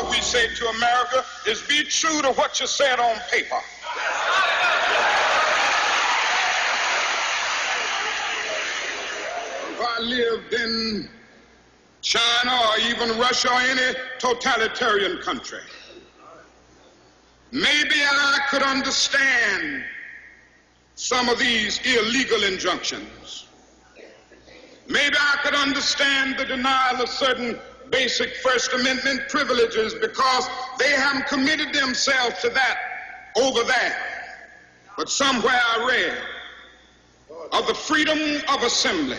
what we say to America is be true to what you said on paper. If I lived in China or even Russia or any totalitarian country, maybe I could understand some of these illegal injunctions. Maybe I could understand the denial of certain basic First Amendment privileges because they haven't committed themselves to that over there. But somewhere I read of the freedom of assembly.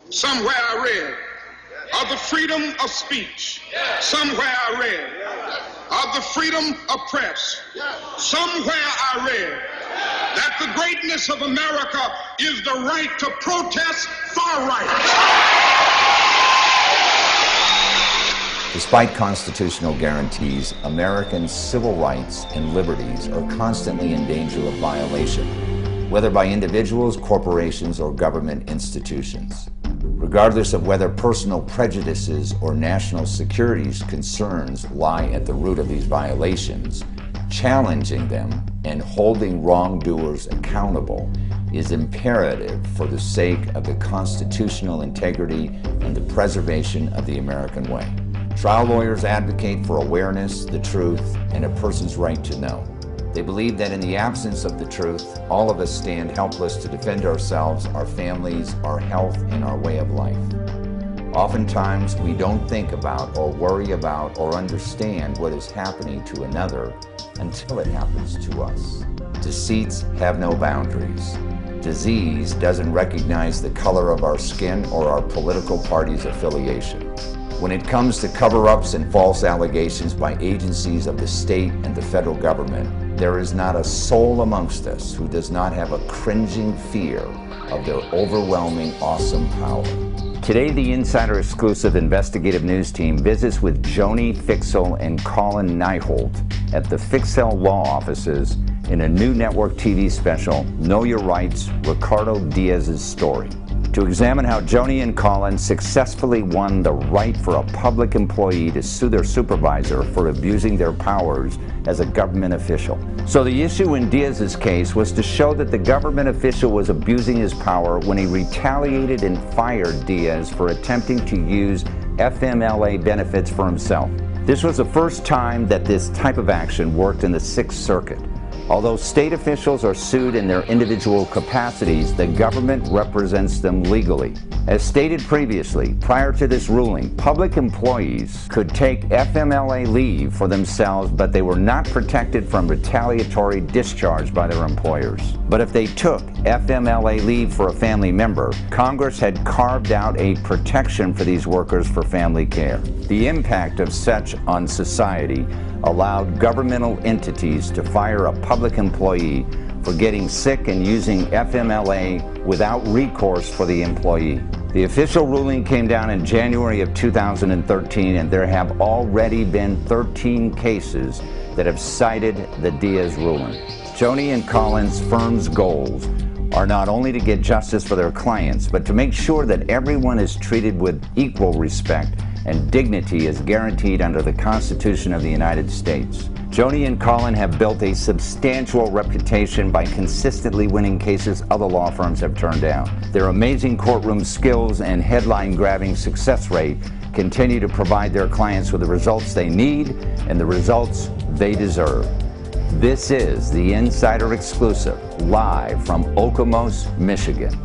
Somewhere I read of the freedom of speech. Somewhere I read of the freedom of press. Somewhere I read that the greatness of America is the right to protest far right. Despite constitutional guarantees, American civil rights and liberties are constantly in danger of violation, whether by individuals, corporations, or government institutions. Regardless of whether personal prejudices or national security concerns lie at the root of these violations, challenging them and holding wrongdoers accountable is imperative for the sake of the constitutional integrity and the preservation of the American way. Trial lawyers advocate for awareness, the truth, and a person's right to know. They believe that in the absence of the truth, all of us stand helpless to defend ourselves, our families, our health, and our way of life. Oftentimes, we don't think about or worry about or understand what is happening to another until it happens to us. Deceits have no boundaries. Disease doesn't recognize the color of our skin or our political party's affiliation. When it comes to cover-ups and false allegations by agencies of the state and the federal government, there is not a soul amongst us who does not have a cringing fear of their overwhelming, awesome power. Today, the Insider Exclusive Investigative News Team visits with Joni, Fixel, and Colin Nyeholt at the Fixel Law Offices in a new network TV special, Know Your Rights, Ricardo Diaz's Story, to examine how Joni and Colin successfully won the right for a public employee to sue their supervisor for abusing their powers as a government official. So the issue in Diaz's case was to show that the government official was abusing his power when he retaliated and fired Diaz for attempting to use FMLA benefits for himself. This was the first time that this type of action worked in the Sixth Circuit. Although state officials are sued in their individual capacities, the government represents them legally. As stated previously, prior to this ruling, public employees could take FMLA leave for themselves, but they were not protected from retaliatory discharge by their employers. But if they took FMLA leave for a family member, Congress had carved out a protection for these workers for family care. The impact of such on society allowed governmental entities to fire a public employee for getting sick and using FMLA without recourse for the employee. The official ruling came down in January of 2013, and there have already been 13 cases that have cited the Diaz ruling. Joni and Colin's firm's goals are not only to get justice for their clients, but to make sure that everyone is treated with equal respect and dignity is guaranteed under the Constitution of the United States. Joni and Colin have built a substantial reputation by consistently winning cases other law firms have turned down. Their amazing courtroom skills and headline-grabbing success rate continue to provide their clients with the results they need and the results they deserve. This is the Insider Exclusive, live from Okemos, Michigan.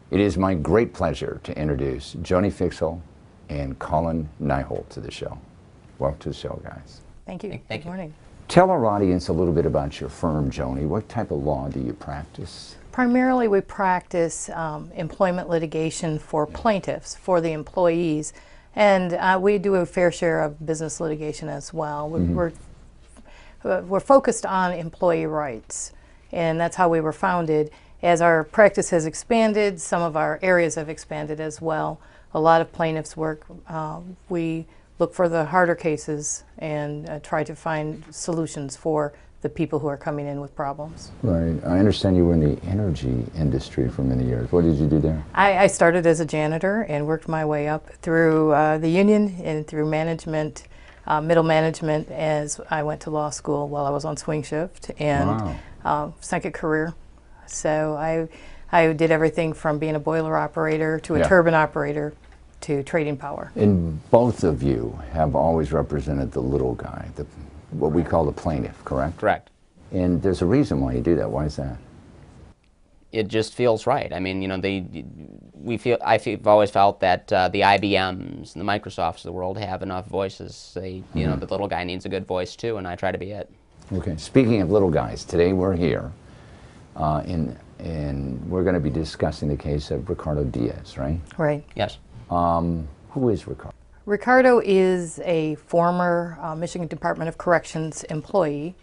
It is my great pleasure to introduce Joni Fixel and Colin Nyeholt to the show. Welcome to the show, guys. Thank you. Thank you. Good morning. Tell our audience a little bit about your firm, Joni. What type of law do you practice? Primarily, we practice employment litigation for plaintiffs, for the employees, and we do a fair share of business litigation as well. We're we're focused on employee rights, and that's how we were founded. As our practice has expanded, some of our areas have expanded as well. A lot of plaintiffs work. We look for the harder cases and try to find solutions for the people who are coming in with problems. Right. I understand you were in the energy industry for many years. What did you do there? I started as a janitor and worked my way up through the union and through management, middle management, as I went to law school while I was on swing shift, and second career. So I did everything from being a boiler operator to a turbine operator to trading power. And both of you have always represented the little guy, what we call the plaintiff, correct? Correct. And there's a reason why you do that. Why is that? It just feels right. I mean, you know, I've always felt that the IBMs and the Microsofts of the world have enough voices. You know, the little guy needs a good voice too, and I try to be it. Okay. Speaking of little guys, today we're here, and we're going to be discussing the case of Ricardo Diaz, right? Right. Yes. Who is Ricardo? Ricardo is a former Michigan Department of Corrections employee,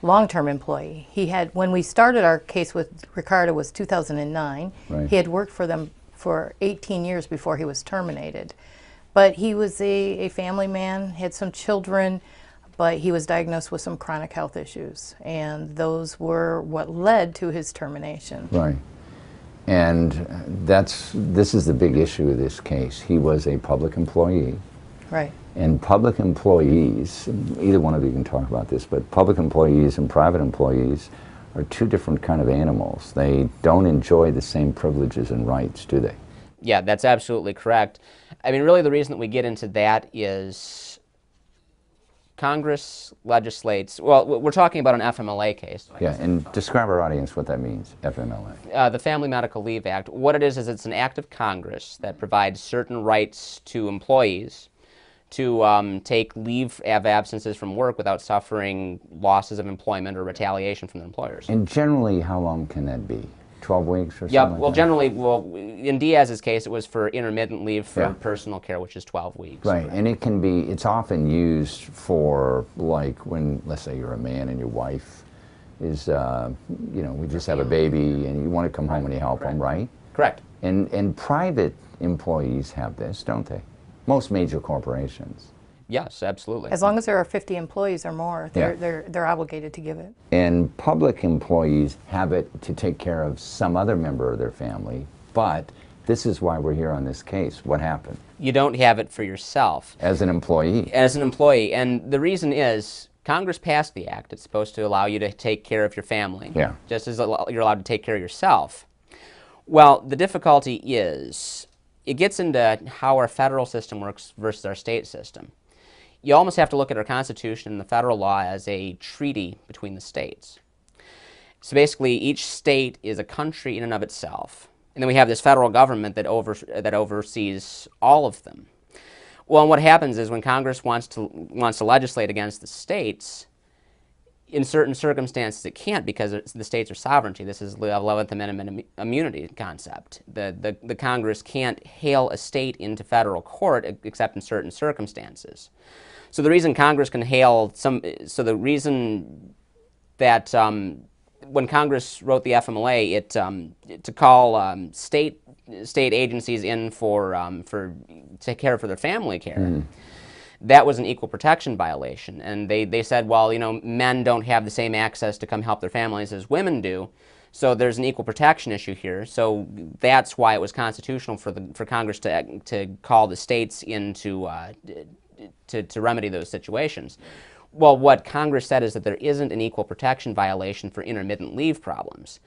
long-term employee. He had, when we started our case with Ricardo, was 2009. Right. He had worked for them for 18 years before he was terminated. But he was a family man, had some children, but he was diagnosed with some chronic health issues, and those were what led to his termination. Right. And this is the big issue of this case. He was a public employee. Right. And public employees, either one of you can talk about this, but public employees and private employees are two different kind of animals. They don't enjoy the same privileges and rights, do they? Yeah, that's absolutely correct. I mean, really the reason that we get into that is Congress legislates, well, we're talking about an FMLA case. Yeah, and describe our audience what that means, FMLA. The Family Medical Leave Act. What it is it's an act of Congress that provides certain rights to employees to take leave of absences from work without suffering losses of employment or retaliation from their employers. And generally, how long can that be? 12 weeks or something? Yeah, well, generally, in Diaz's case, it was for intermittent leave for personal care, which is 12 weeks. Right, and it can be, it's often used for, like, when, let's say you're a man and your wife is, you know, we just have a baby and you want to come home and you help them, right? Correct. And private employees have this, don't they? Most major corporations. Yes, absolutely. As long as there are 50 employees or more, they're obligated to give it. And public employees have it to take care of some other member of their family, but this is why we're here on this case. What happened? You don't have it for yourself. As an employee. As an employee, and the reason is Congress passed the act. It's supposed to allow you to take care of your family, just as you're allowed to take care of yourself. Well, the difficulty is it gets into how our federal system works versus our state system. You almost have to look at our Constitution and the federal law as a treaty between the states. So basically, each state is a country in and of itself. And then we have this federal government that oversees all of them. Well, and what happens is when Congress wants to legislate against the states, in certain circumstances it can't because the states are sovereignty. This is the 11th Amendment immunity concept. The Congress can't hail a state into federal court except in certain circumstances. So the reason Congress can hail the reason that when Congress wrote the FMLA, to call state agencies in for take care for their family care, that was an equal protection violation. And they said, well, you know, men don't have the same access to come help their families as women do, so there's an equal protection issue here. So that's why it was constitutional for Congress to call the states in to remedy those situations. Well, what Congress said is that there isn't an equal protection violation for intermittent leave problems.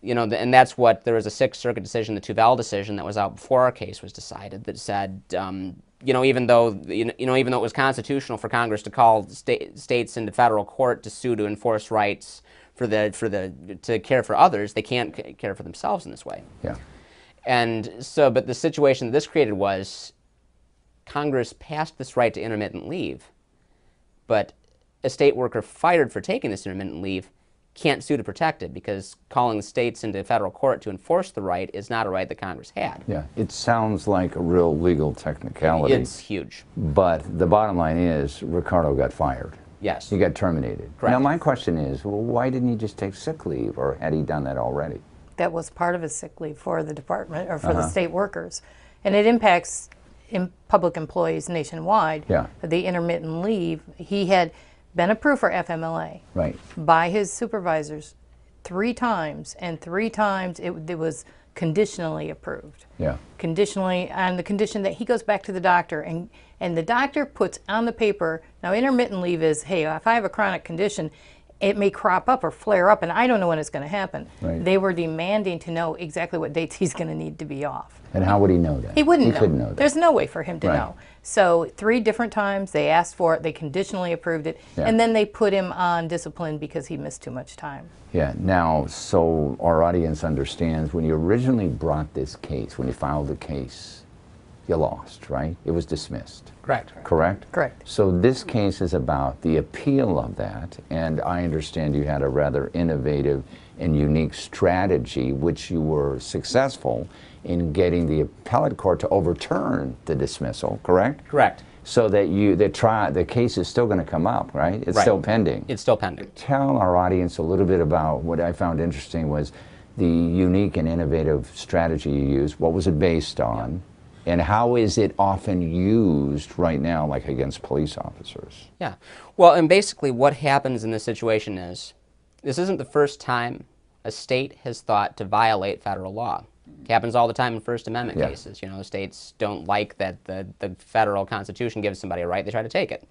You know, and that's what, there was a Sixth Circuit decision, the Tuvell decision that was out before our case was decided, that said, you know, even though it was constitutional for Congress to call states into federal court to sue to enforce rights to care for others, they can't care for themselves in this way. Yeah. And so, but the situation that this created was Congress passed this right to intermittent leave, but a state worker fired for taking this intermittent leave can't sue to protect it because calling the states into federal court to enforce the right is not a right that Congress had. Yeah, it sounds like a real legal technicality. It's huge. But the bottom line is Ricardo got fired. Yes. He got terminated. Correct. Now my question is, well, why didn't he just take sick leave, or had he done that already? That was part of his sick leave for the department, or for the state workers. And it impacts public employees nationwide. Yeah. The intermittent leave, he had been approved for FMLA by his supervisors 3 times, and 3 times it was conditionally approved. Yeah. Conditionally, on the condition that he goes back to the doctor, and the doctor puts on the paper, now intermittent leave is, hey, if I have a chronic condition, it may crop up or flare up, and I don't know when it's going to happen. Right. They were demanding to know exactly what dates he's going to need to be off. And how would he know that? He wouldn't know. He couldn't know that. There's no way for him to know. So 3 different times they asked for it, they conditionally approved it, and then they put him on discipline because he missed too much time. Yeah, now, so our audience understands, when you originally brought this case, when you filed the case, you lost, right? It was dismissed. Correct. Correct? Correct. So this case is about the appeal of that, and I understand you had a rather innovative and unique strategy, which you were successful in getting the appellate court to overturn the dismissal, correct? Correct. So that the case is still going to come up, right? It's still pending. It's still pending. Tell our audience a little bit about what I found interesting was the unique and innovative strategy you used. What was it based on? And how is it often used right now, like against police officers? Yeah. Well, and basically what happens in this situation is, this isn't the first time a state has thought to violate federal law. It happens all the time in First Amendment cases. You know, states don't like that the federal Constitution gives somebody a right, they try to take it.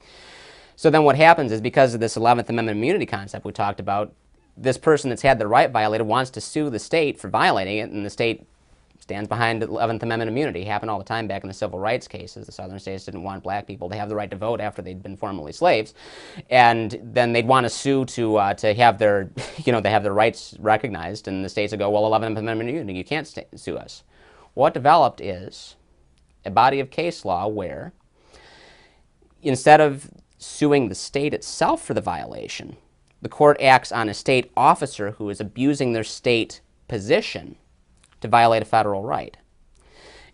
So then what happens is, because of this 11th Amendment immunity concept we talked about, this person that's had their right violated wants to sue the state for violating it, and the state stands behind 11th Amendment immunity. It happened all the time back in the civil rights cases. The southern states didn't want black people to have the right to vote after they'd been formerly slaves, and then they'd want to sue to have their, they have their rights recognized, and the states would go, well, 11th Amendment immunity, you can't sue us. What developed is a body of case law where, instead of suing the state itself for the violation, the court acts on a state officer who is abusing their state position to violate a federal right.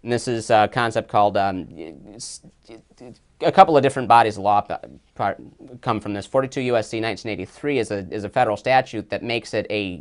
And this is a concept called, a couple of different bodies of law come from this. 42 U.S.C. 1983 is a federal statute that makes it a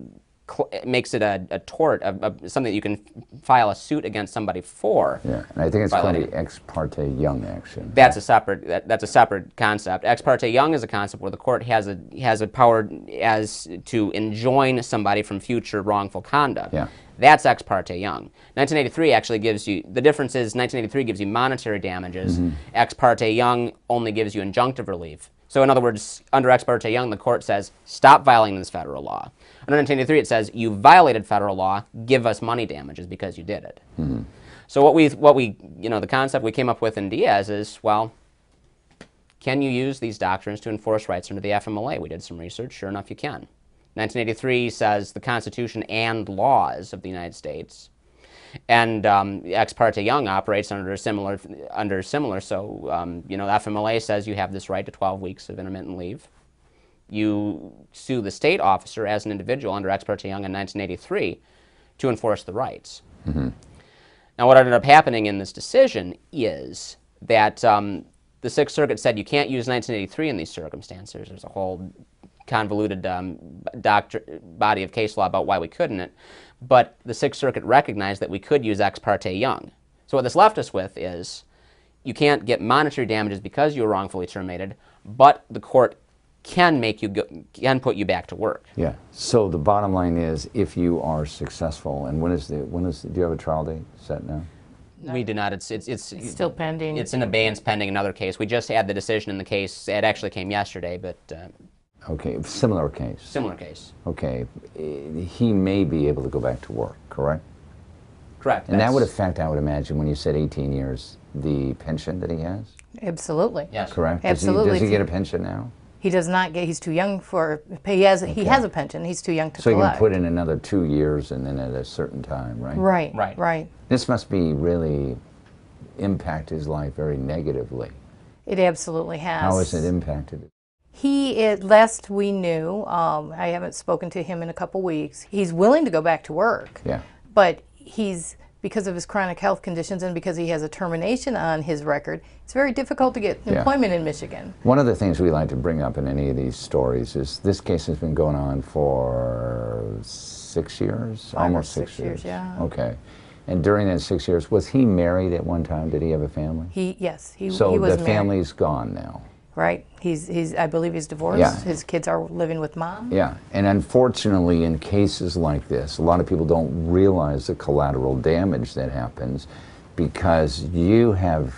tort, something that you can file a suit against somebody for. Yeah, and I think it's called the ex parte Young action. That's a separate concept. Ex parte Young is a concept where the court has a power as to enjoin somebody from future wrongful conduct. Yeah. That's ex parte Young. 1983 actually gives you, the difference is 1983 gives you monetary damages. Ex parte Young only gives you injunctive relief. So in other words, under ex parte Young, the court says, stop violating this federal law. Under 1983, it says, you violated federal law, give us money damages because you did it. So what we, the concept we came up with in Diaz is, well, can you use these doctrines to enforce rights under the FMLA? We did some research. Sure enough, you can. 1983 says the Constitution and laws of the United States, and ex parte Young operates under similar. So the FMLA says you have this right to 12 weeks of intermittent leave. You sue the state officer as an individual under ex parte Young in 1983 to enforce the rights. Now, what ended up happening in this decision is that the Sixth Circuit said you can't use 1983 in these circumstances. There's a whole convoluted body of case law about why we couldn't. But the Sixth Circuit recognized that we could use ex parte Young. So what this left us with is, you can't get monetary damages because you were wrongfully terminated, but the court can put you back to work. Yeah. So the bottom line is, if you are successful, and do you have a trial date set now? No. We do not. It's still pending. It's in abeyance pending another case. We just had the decision in the case. It actually came yesterday, but. Okay, similar case. Similar case. Okay, he may be able to go back to work, correct? Correct. And that would affect, I would imagine, when you said 18 years, the pension that he has? Absolutely. Yes. Correct? Absolutely. Does he get a pension now? He does not get, he's too young for, he has a pension, he's too young to collect. So he can put in another 2 years and then at a certain time, right? Right. This must be really impact his life very negatively. It absolutely has. How has it impacted it? Last we knew, I haven't spoken to him in a couple weeks, he's willing to go back to work. Yeah. But he's because of his chronic health conditions and because he has a termination on his record, it's very difficult to get employment in Michigan. One of the things we like to bring up in any of these stories is this case has been going on for 6 years? Almost 6 years. Yeah. Okay. And during that 6 years, was he married at one time? Did he have a family? Yes, he was So married. the family's gone now. Right. I believe he's divorced. Yeah. His kids are living with mom. Yeah. And unfortunately, in cases like this, a lot of people don't realize the collateral damage that happens because you have,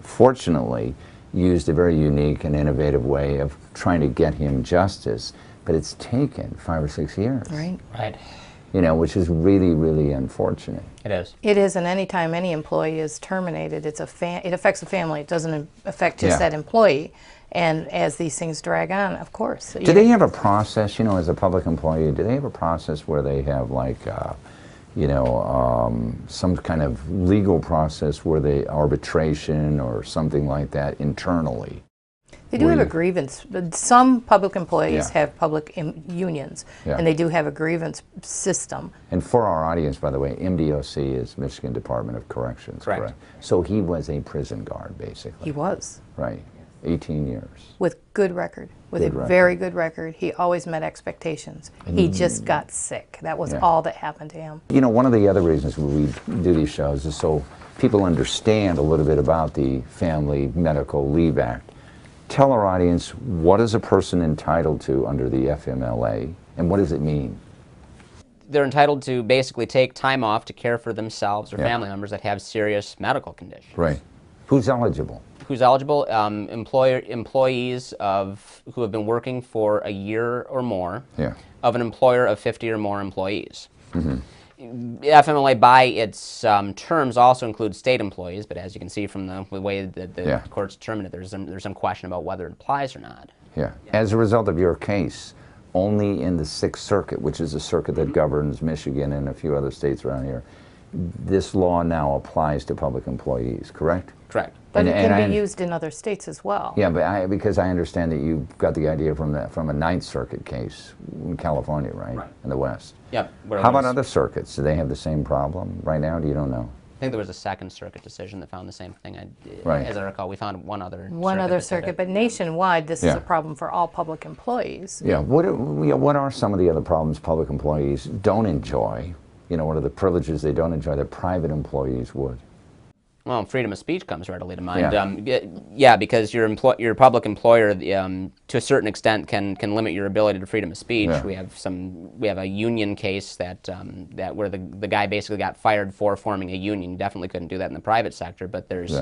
fortunately, used a very unique and innovative way of trying to get him justice, but it's taken 5 or 6 years. Right. Right. You know, which is really, really unfortunate. It is. It is, and any time any employee is terminated, it affects the family. It doesn't affect just that employee. And as these things drag on, of course. Do they have a process, you know, as a public employee, do they have a process where they have like, you know, some kind of legal process where they, arbitration or something like that internally? They do have a grievance. Some public employees have public unions, and they do have a grievance system. And for our audience, by the way, MDOC is Michigan Department of Corrections, correct? So he was a prison guard, basically. He was. Right. 18 years. With good record. With a very good record. He always met expectations. He just got sick. That was all that happened to him. You know, one of the other reasons we do these shows is so people understand a little bit about the Family Medical Leave Act. Tell our audience, what is a person entitled to under the FMLA, and what does it mean? They're entitled to basically take time off to care for themselves or family members that have serious medical conditions. Right. Who's eligible? Who's eligible? Employees who have been working for a year or more of an employer of 50 or more employees. Mm-hmm. FMLA, by its terms, also includes state employees, but as you can see from the way that the courts determined it, there's some question about whether it applies or not. Yeah. As a result of your case, only in the Sixth Circuit, which is a circuit that governs Michigan and a few other states around here, this law now applies to public employees, correct? Correct. But it can be used in other states as well. Yeah, but because I understand that you got the idea from a Ninth Circuit case in California, right? In the West. Yep. How about other circuits? Do they have the same problem right now? Do you don't know? I think there was a Second Circuit decision that found the same thing. As I recall, we found one other circuit, but nationwide, this is a problem for all public employees. Yeah. What are some of the other problems public employees don't enjoy? You know, what are the privileges they don't enjoy that private employees would? Well, freedom of speech comes readily to mind. Yeah, because your public employer, to a certain extent, can limit your ability to freedom of speech. Yeah. We have a union case that where the guy basically got fired for forming a union. You definitely couldn't do that in the private sector, but there's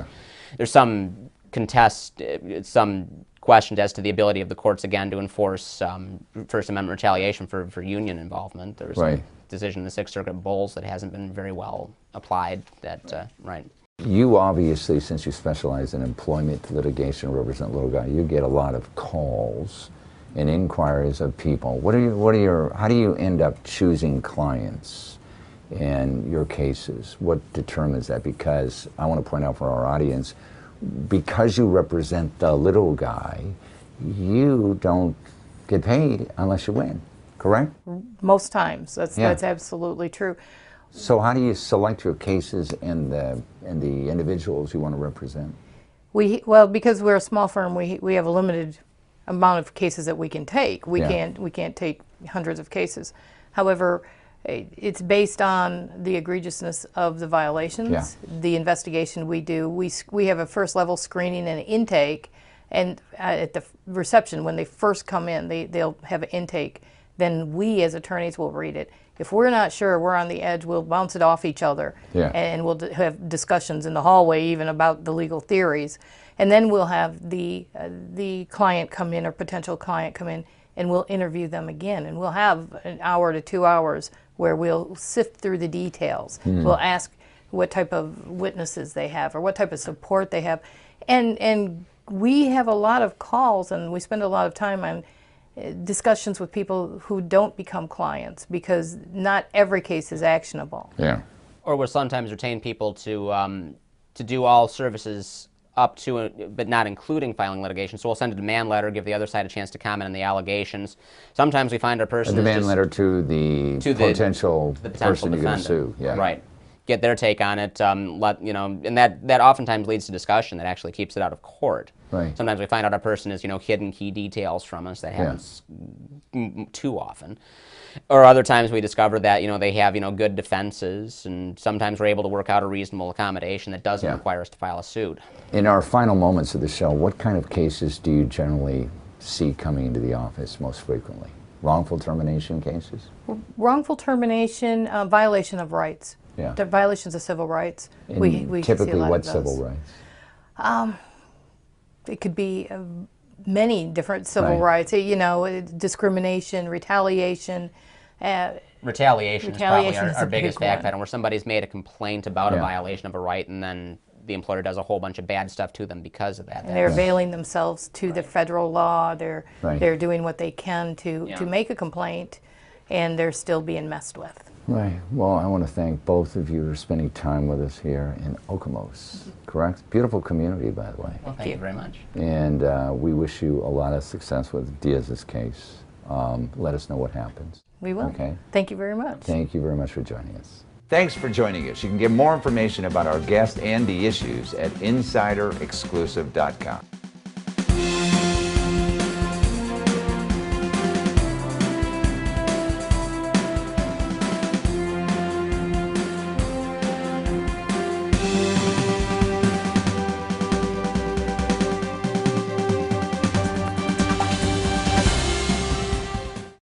some some questions as to the ability of the courts again to enforce First Amendment retaliation for union involvement. There was a decision in the Sixth Circuit Bowles that hasn't been very well applied. You obviously, since you specialize in employment litigation, represent little guy, you get a lot of calls and inquiries of people. How do you end up choosing clients in your cases? What determines that? Because I want to point out for our audience, because you represent the little guy, you don't get paid unless you win, correct? Most times, that's absolutely true. So how do you select your cases and the individuals you want to represent? Well, because we're a small firm, we have a limited amount of cases that we can take. We can't take hundreds of cases. However, it's based on the egregiousness of the violations, the investigation we do. We have a first level screening and intake, and at the reception when they first come in, they'll have an intake. Then we as attorneys will read it. If we're not sure, we're on the edge, we'll bounce it off each other. And we'll have discussions in the hallway even about the legal theories. And then we'll have the client come in or potential client come in, and we'll interview them again. And we'll have an hour to 2 hours where we'll sift through the details. We'll ask what type of witnesses they have or what type of support they have. And we have a lot of calls, and we spend a lot of time on discussions with people who don't become clients because not every case is actionable. Yeah. Or we'll sometimes retain people to do all services up to, but not including filing litigation. So we'll send a demand letter, give the other side a chance to comment on the allegations. Sometimes we find our person a demand letter to the potential person you're going to sue. Right. get their take on it. And that oftentimes leads to discussion that actually keeps it out of court. Right. Sometimes we find out a person has hidden key details from us. That happens too often. Or other times we discover that they have good defenses, and sometimes we're able to work out a reasonable accommodation that doesn't require us to file a suit. In our final moments of the show, what kind of cases do you generally see coming into the office most frequently? Wrongful termination cases? Wrongful termination, violation of rights. Yeah. Violations of civil rights. And we typically see a lot what of those. civil rights? It could be many different civil rights. Discrimination, retaliation. Retaliation is probably our a biggest big fact one. pattern, where somebody's made a complaint about a violation of a right, and then the employer does a whole bunch of bad stuff to them because of that. And they're availing themselves to the federal law. They're doing what they can to make a complaint, and they're still being messed with. Right. Well, I want to thank both of you for spending time with us here in Okemos, correct? Beautiful community, by the way. Well, thank you very much. And we wish you a lot of success with Diaz's case. Let us know what happens. We will. Okay. Thank you very much. Thank you very much for joining us. Thanks for joining us. You can get more information about our guest and the issues at insiderexclusive.com.